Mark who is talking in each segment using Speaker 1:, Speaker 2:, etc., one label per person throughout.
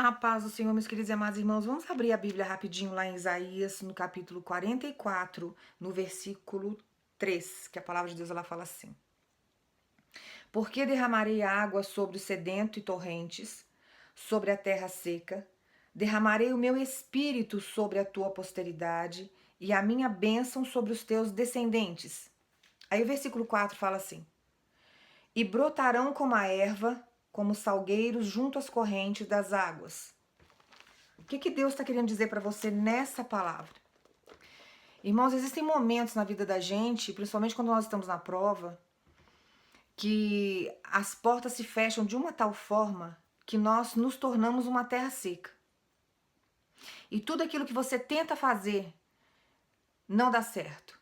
Speaker 1: A paz do Senhor, meus queridos e amados irmãos, vamos abrir a Bíblia rapidinho lá em Isaías, no capítulo 44, no versículo 3, que a palavra de Deus ela fala assim: Porque derramarei água sobre o sedento e torrentes, sobre a terra seca, derramarei o meu espírito sobre a tua posteridade e a minha bênção sobre os teus descendentes. Aí o versículo 4 fala assim: E brotarão como a erva, como salgueiros junto às correntes das águas. O que Deus está querendo dizer para você nessa palavra? Irmãos, existem momentos na vida da gente, principalmente quando nós estamos na prova, que as portas se fecham de uma tal forma que nós nos tornamos uma terra seca. E tudo aquilo que você tenta fazer não dá certo.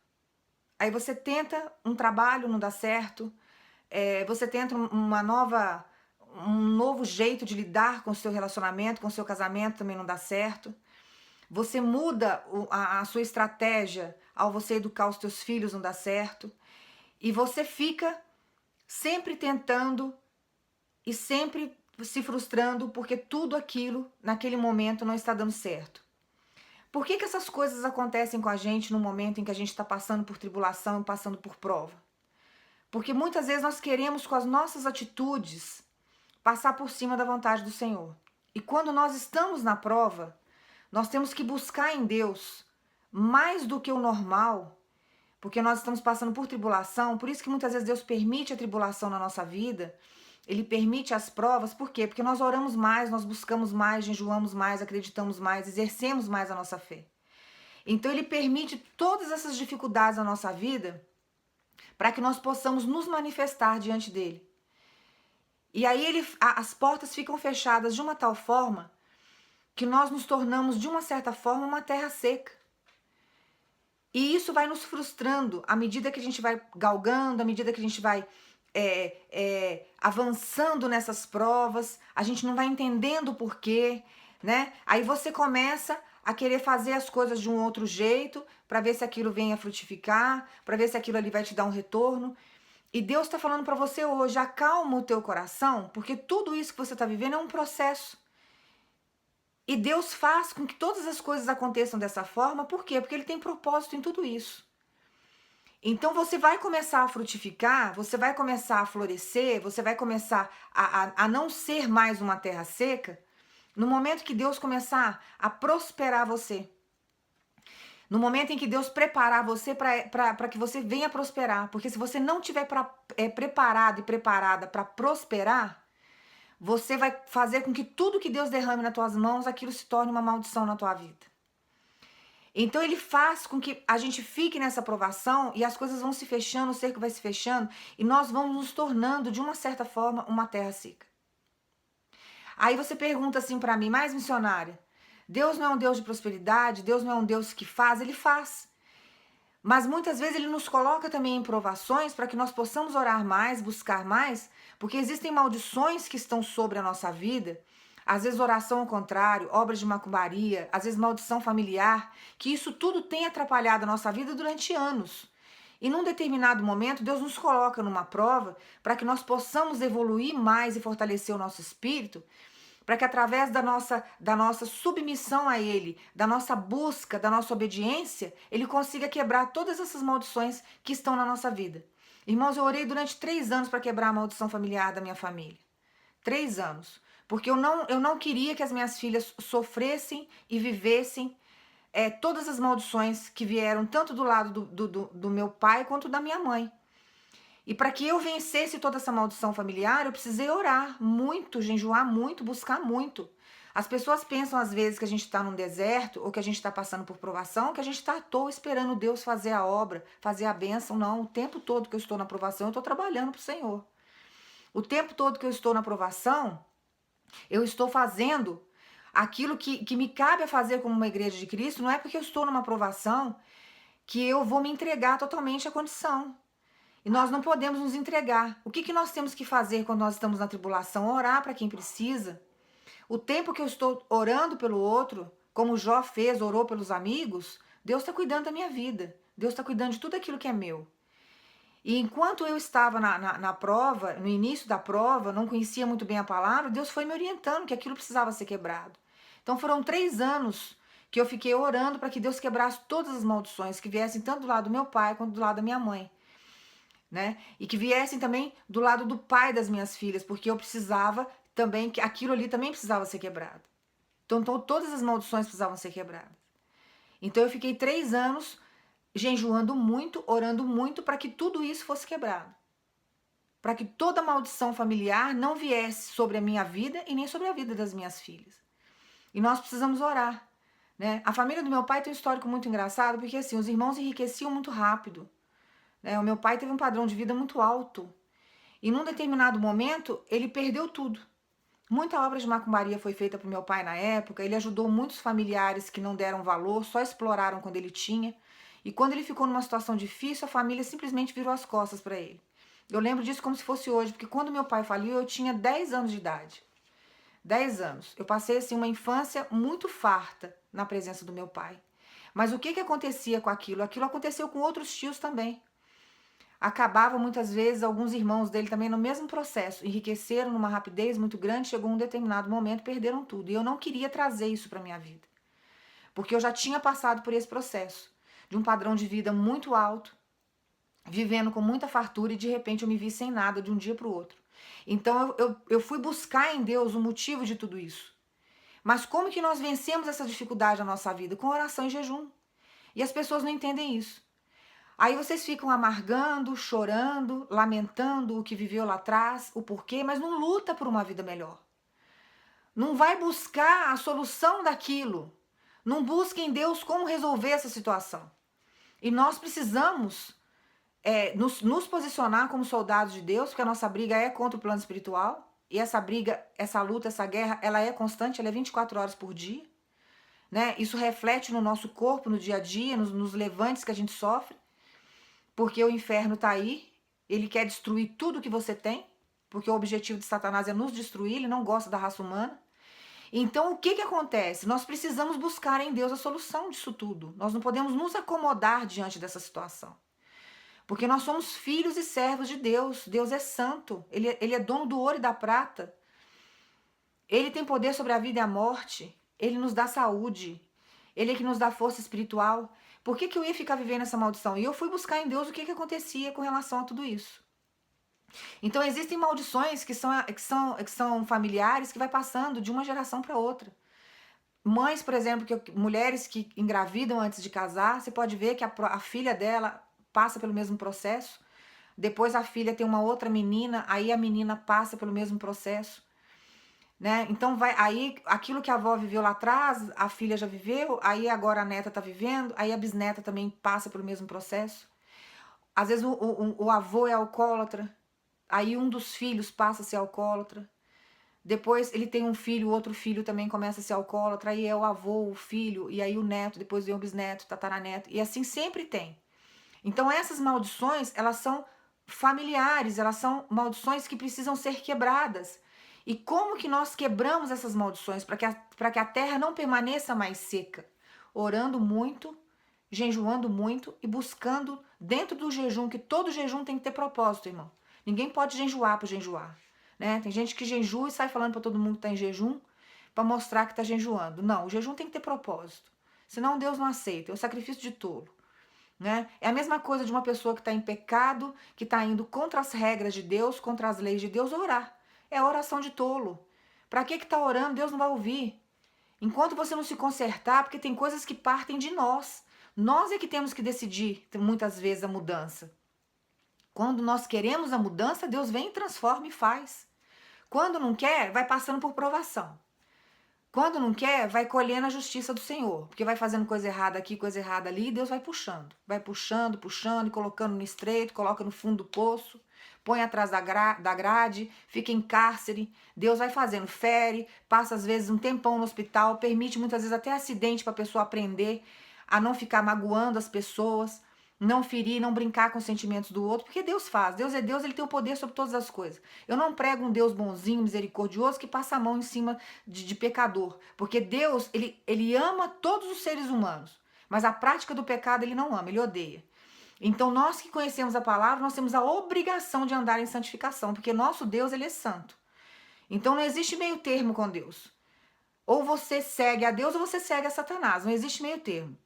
Speaker 1: Aí você tenta um trabalho, não dá certo. Você tenta um novo jeito de lidar com o seu relacionamento, com o seu casamento, também não dá certo. Você muda a sua estratégia ao você educar os teus filhos, não dá certo. E você fica sempre tentando e sempre se frustrando porque tudo aquilo, naquele momento, não está dando certo. Por que essas coisas acontecem com a gente no momento em que a gente está passando por tribulação e passando por prova? Porque muitas vezes nós queremos, com as nossas atitudes, passar por cima da vontade do Senhor. E quando nós estamos na prova, nós temos que buscar em Deus mais do que o normal, porque nós estamos passando por tribulação. Por isso que muitas vezes Deus permite a tribulação na nossa vida. Ele permite as provas, por quê? Porque nós oramos mais, nós buscamos mais, jejuamos mais, acreditamos mais, exercemos mais a nossa fé. Então ele permite todas essas dificuldades na nossa vida para que nós possamos nos manifestar diante dele. E aí as portas ficam fechadas de uma tal forma que nós nos tornamos, de uma certa forma, uma terra seca. E isso vai nos frustrando à medida que a gente vai galgando, à medida que a gente vai avançando nessas provas, a gente não vai entendendo o porquê, né? Aí você começa a querer fazer as coisas de um outro jeito, para ver se aquilo vem a frutificar, para ver se aquilo ali vai te dar um retorno. E Deus está falando para você hoje, acalma o teu coração, porque tudo isso que você está vivendo é um processo. E Deus faz com que todas as coisas aconteçam dessa forma, por quê? Porque Ele tem propósito em tudo isso. Então você vai começar a frutificar, você vai começar a florescer, você vai começar a não ser mais uma terra seca, no momento que Deus começar a prosperar você. No momento em que Deus preparar você para que você venha prosperar. Porque se você não estiver preparado e preparada para prosperar, você vai fazer com que tudo que Deus derrame nas tuas mãos, aquilo se torne uma maldição na tua vida. Então ele faz com que a gente fique nessa provação e as coisas vão se fechando, o cerco vai se fechando e nós vamos nos tornando, de uma certa forma, uma terra seca. Aí você pergunta assim para mim, mais missionária, Deus não é um Deus de prosperidade, Deus não é um Deus que faz, Ele faz. Mas muitas vezes Ele nos coloca também em provações para que nós possamos orar mais, buscar mais, porque existem maldições que estão sobre a nossa vida, às vezes oração ao contrário, obras de macumbaria, às vezes maldição familiar, que isso tudo tem atrapalhado a nossa vida durante anos. E num determinado momento, Deus nos coloca numa prova para que nós possamos evoluir mais e fortalecer o nosso espírito, para que através da nossa submissão a Ele, da nossa busca, da nossa obediência, Ele consiga quebrar todas essas maldições que estão na nossa vida. Irmãos, eu orei durante 3 anos para quebrar a maldição familiar da minha família. 3 anos. Porque eu não queria que as minhas filhas sofressem e vivessem todas as maldições que vieram tanto do lado do meu pai quanto da minha mãe. E para que eu vencesse toda essa maldição familiar, eu precisei orar muito, jejuar muito, buscar muito. As pessoas pensam às vezes que a gente está num deserto ou que a gente está passando por provação, que a gente está à toa esperando Deus fazer a obra, fazer a bênção. Não, o tempo todo que eu estou na provação, eu estou trabalhando para o Senhor. O tempo todo que eu estou na provação, eu estou fazendo aquilo que me cabe a fazer como uma igreja de Cristo. Não é porque eu estou numa provação que eu vou me entregar totalmente à condição. E nós não podemos nos entregar. O que nós temos que fazer quando nós estamos na tribulação? Orar para quem precisa. O tempo que eu estou orando pelo outro, como Jó fez, orou pelos amigos, Deus está cuidando da minha vida. Deus está cuidando de tudo aquilo que é meu. E enquanto eu estava na prova, no início da prova, não conhecia muito bem a palavra, Deus foi me orientando que aquilo precisava ser quebrado. Então foram 3 anos que eu fiquei orando para que Deus quebrasse todas as maldições que viessem tanto do lado do meu pai quanto do lado da minha mãe, né? E que viessem também do lado do pai das minhas filhas, porque eu precisava também, que aquilo ali também precisava ser quebrado. Então todas as maldições precisavam ser quebradas. Então eu fiquei 3 anos jejuando muito, orando muito para que tudo isso fosse quebrado. Para que toda maldição familiar não viesse sobre a minha vida e nem sobre a vida das minhas filhas. E nós precisamos orar, né? A família do meu pai tem um histórico muito engraçado, porque assim, os irmãos enriqueciam muito rápido, né? O meu pai teve um padrão de vida muito alto. E num determinado momento, ele perdeu tudo. Muita obra de macumbaria foi feita para o meu pai na época, ele ajudou muitos familiares que não deram valor, só exploraram quando ele tinha. E quando ele ficou numa situação difícil, a família simplesmente virou as costas para ele. Eu lembro disso como se fosse hoje, porque quando meu pai faliu, eu tinha 10 anos de idade. 10 anos. Eu passei assim uma infância muito farta na presença do meu pai. Mas o que que acontecia com aquilo? Aquilo aconteceu com outros tios também. Acabava muitas vezes alguns irmãos dele também no mesmo processo, enriqueceram numa rapidez muito grande, chegou um determinado momento, perderam tudo. E eu não queria trazer isso para minha vida, porque eu já tinha passado por esse processo de um padrão de vida muito alto, vivendo com muita fartura e de repente eu me vi sem nada de um dia para o outro. Então eu fui buscar em Deus o motivo de tudo isso. Mas como que nós vencemos essa dificuldade na nossa vida? Com oração e jejum. E as pessoas não entendem isso. Aí vocês ficam amargando, chorando, lamentando o que viveu lá atrás, o porquê, mas não luta por uma vida melhor. Não vai buscar a solução daquilo. Não busca em Deus como resolver essa situação. E nós precisamos nos posicionar como soldados de Deus, porque a nossa briga é contra o plano espiritual. E essa briga, essa luta, essa guerra, ela é constante, ela é 24 horas por dia. Né? Isso reflete no nosso corpo, no dia a dia, nos levantes que a gente sofre. Porque o inferno está aí, ele quer destruir tudo que você tem, porque o objetivo de Satanás é nos destruir, ele não gosta da raça humana. Então, o que que acontece? Nós precisamos buscar em Deus a solução disso tudo. Nós não podemos nos acomodar diante dessa situação. Porque nós somos filhos e servos de Deus. Deus é santo, ele é dono do ouro e da prata. Ele tem poder sobre a vida e a morte. Ele nos dá saúde. Ele é que nos dá força espiritual. Por que que eu ia ficar vivendo essa maldição? E eu fui buscar em Deus o que que acontecia com relação a tudo isso. Então existem maldições que são familiares que vai passando de uma geração para outra. Mães, por exemplo, mulheres que engravidam antes de casar, você pode ver que a filha dela passa pelo mesmo processo. Depois a filha tem uma outra menina, aí a menina passa pelo mesmo processo. Né? Então aí aquilo que a avó viveu lá atrás, a filha já viveu, aí agora a neta tá vivendo, aí a bisneta também passa pelo mesmo processo. Às vezes o avô é alcoólatra, aí um dos filhos passa a ser alcoólatra. Depois ele tem um filho, o outro filho também começa a ser alcoólatra, aí é o avô, o filho, e aí o neto, depois vem o bisneto, tataraneto, e assim sempre tem. Então essas maldições, elas são familiares, elas são maldições que precisam ser quebradas. E como que nós quebramos essas maldições para que a terra não permaneça mais seca? Orando muito, jejuando muito e buscando dentro do jejum, que todo jejum tem que ter propósito, irmão. Ninguém pode jejuar por jejuar, né? Tem gente que jejua e sai falando para todo mundo que está em jejum para mostrar que está jejuando. Não, o jejum tem que ter propósito. Senão Deus não aceita, é o sacrifício de tolo. Né? É a mesma coisa de uma pessoa que está em pecado, que está indo contra as regras de Deus, contra as leis de Deus, orar. É a oração de tolo. Para que está orando? Deus não vai ouvir. Enquanto você não se consertar, porque tem coisas que partem de nós. Nós é que temos que decidir, muitas vezes, a mudança. Quando nós queremos a mudança, Deus vem, transforma e faz. Quando não quer, vai passando por provação. Quando não quer, vai colhendo a justiça do Senhor, porque vai fazendo coisa errada aqui, coisa errada ali, e Deus vai puxando, puxando e colocando no estreito, coloca no fundo do poço, põe atrás da grade, fica em cárcere, Deus vai fazendo, fere, passa às vezes um tempão no hospital, permite muitas vezes até acidente para a pessoa aprender a não ficar magoando as pessoas, não ferir, não brincar com os sentimentos do outro, porque Deus faz. Deus é Deus, ele tem o poder sobre todas as coisas. Eu não prego um Deus bonzinho, misericordioso, que passa a mão em cima de pecador, porque Deus, ele ama todos os seres humanos, mas a prática do pecado ele não ama, ele odeia. Então, nós que conhecemos a palavra, nós temos a obrigação de andar em santificação, porque nosso Deus, ele é santo. Então, não existe meio termo com Deus. Ou você segue a Deus ou você segue a Satanás. Não existe meio termo.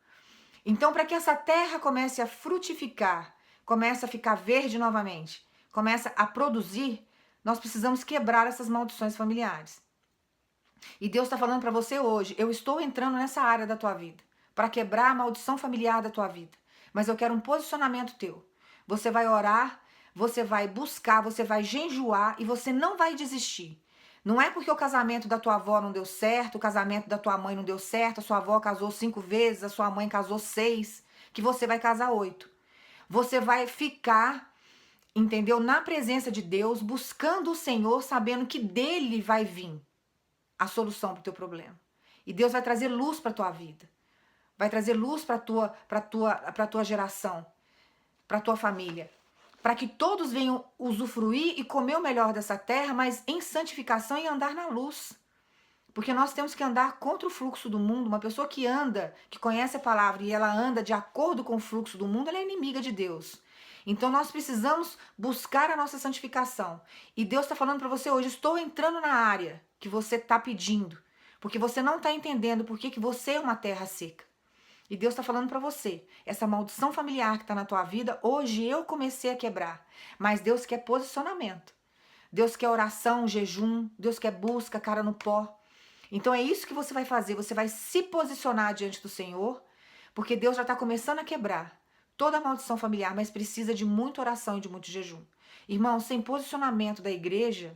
Speaker 1: Então, para que essa terra comece a frutificar, comece a ficar verde novamente, comece a produzir, nós precisamos quebrar essas maldições familiares. E Deus está falando para você hoje, eu estou entrando nessa área da tua vida, para quebrar a maldição familiar da tua vida. Mas eu quero um posicionamento teu. Você vai orar, você vai buscar, você vai jejuar e você não vai desistir. Não é porque o casamento da tua avó não deu certo, o casamento da tua mãe não deu certo, a sua avó casou 5 vezes, a sua mãe casou 6, que você vai casar 8. Você vai ficar, entendeu? Na presença de Deus, buscando o Senhor, sabendo que dele vai vir a solução para o teu problema. E Deus vai trazer luz para a tua vida. Vai trazer luz para a tua geração, para a tua família. Para que todos venham usufruir e comer o melhor dessa terra, mas em santificação e andar na luz. Porque nós temos que andar contra o fluxo do mundo. Uma pessoa que anda, que conhece a palavra e ela anda de acordo com o fluxo do mundo, ela é inimiga de Deus. Então nós precisamos buscar a nossa santificação. E Deus está falando para você hoje, estou entrando na área que você está pedindo. Porque você não está entendendo por que você é uma terra seca. E Deus está falando para você, essa maldição familiar que está na tua vida, hoje eu comecei a quebrar. Mas Deus quer posicionamento. Deus quer oração, jejum, Deus quer busca, cara no pó. Então é isso que você vai fazer, você vai se posicionar diante do Senhor, porque Deus já está começando a quebrar toda a maldição familiar, mas precisa de muita oração e de muito jejum. Irmão, sem posicionamento da igreja,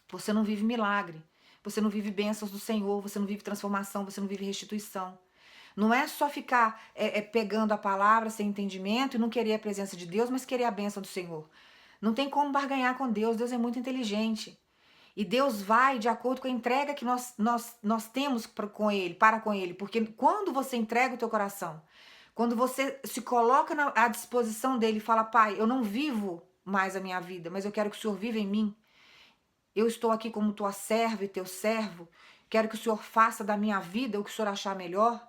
Speaker 1: você não vive milagre, você não vive bênçãos do Senhor, você não vive transformação, você não vive restituição. Não é só ficar pegando a palavra sem entendimento e não querer a presença de Deus, mas querer a bênção do Senhor. Não tem como barganhar com Deus, Deus é muito inteligente. E Deus vai de acordo com a entrega que nós temos para com Ele. Porque quando você entrega o teu coração, quando você se coloca à disposição dEle e fala, Pai, eu não vivo mais a minha vida, mas eu quero que o Senhor viva em mim. Eu estou aqui como tua serva e teu servo. Quero que o Senhor faça da minha vida o que o Senhor achar melhor.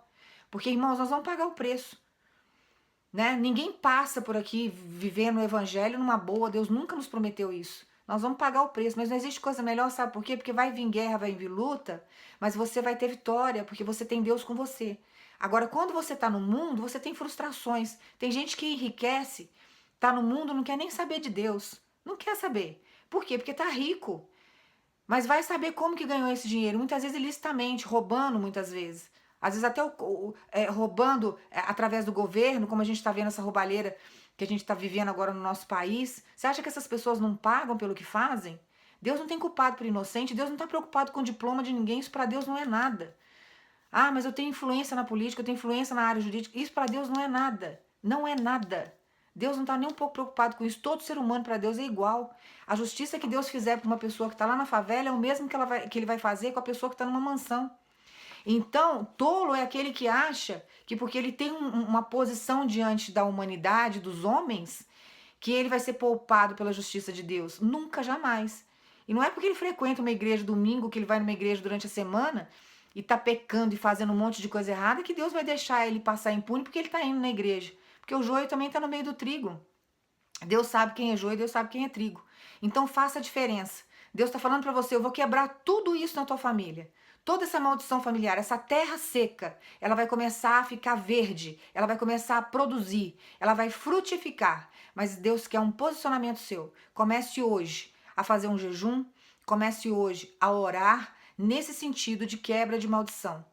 Speaker 1: Porque, irmãos, nós vamos pagar o preço. Né? Ninguém passa por aqui vivendo o evangelho numa boa. Deus nunca nos prometeu isso. Nós vamos pagar o preço, mas não existe coisa melhor, sabe por quê? Porque vai vir guerra, vai vir luta, mas você vai ter vitória, porque você tem Deus com você. Agora, quando você está no mundo, você tem frustrações. Tem gente que enriquece, está no mundo, não quer nem saber de Deus. Não quer saber. Por quê? Porque está rico. Mas vai saber como que ganhou esse dinheiro. Muitas vezes ilicitamente, roubando muitas vezes. Às vezes até roubando através do governo, como a gente está vendo essa roubalheira que a gente está vivendo agora no nosso país. Você acha que essas pessoas não pagam pelo que fazem? Deus não tem culpado por inocente, Deus não está preocupado com o diploma de ninguém, isso para Deus não é nada. Ah, mas eu tenho influência na política, eu tenho influência na área jurídica, isso para Deus não é nada. Não é nada. Deus não está nem um pouco preocupado com isso. Todo ser humano para Deus é igual. A justiça que Deus fizer para uma pessoa que está lá na favela é o mesmo que Ele vai fazer com a pessoa que está numa mansão. Então, tolo é aquele que acha que porque ele tem uma posição diante da humanidade, dos homens, que ele vai ser poupado pela justiça de Deus. Nunca, jamais. E não é porque ele frequenta uma igreja domingo, que ele vai numa igreja durante a semana e tá pecando e fazendo um monte de coisa errada, que Deus vai deixar ele passar impune porque ele tá indo na igreja. Porque o joio também tá no meio do trigo. Deus sabe quem é joio, Deus sabe quem é trigo. Então faça a diferença. Deus está falando para você, eu vou quebrar tudo isso na tua família. Toda essa maldição familiar, essa terra seca, ela vai começar a ficar verde, ela vai começar a produzir, ela vai frutificar. Mas Deus quer um posicionamento seu. Comece hoje a fazer um jejum, comece hoje a orar nesse sentido de quebra de maldição.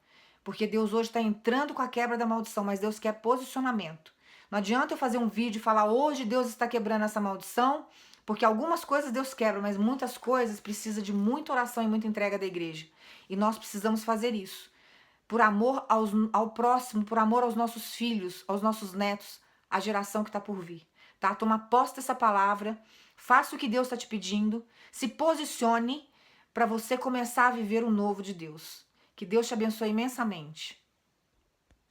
Speaker 1: Porque Deus hoje está entrando com a quebra da maldição, mas Deus quer posicionamento. Não adianta eu fazer um vídeo e falar hoje Deus está quebrando essa maldição, porque algumas coisas Deus quebra, mas muitas coisas precisa de muita oração e muita entrega da igreja. E nós precisamos fazer isso. Por amor ao próximo, por amor aos nossos filhos, aos nossos netos, a geração que está por vir. Tá? Toma posse dessa palavra, faça o que Deus está te pedindo, se posicione para você começar a viver o novo de Deus. Que Deus te abençoe imensamente.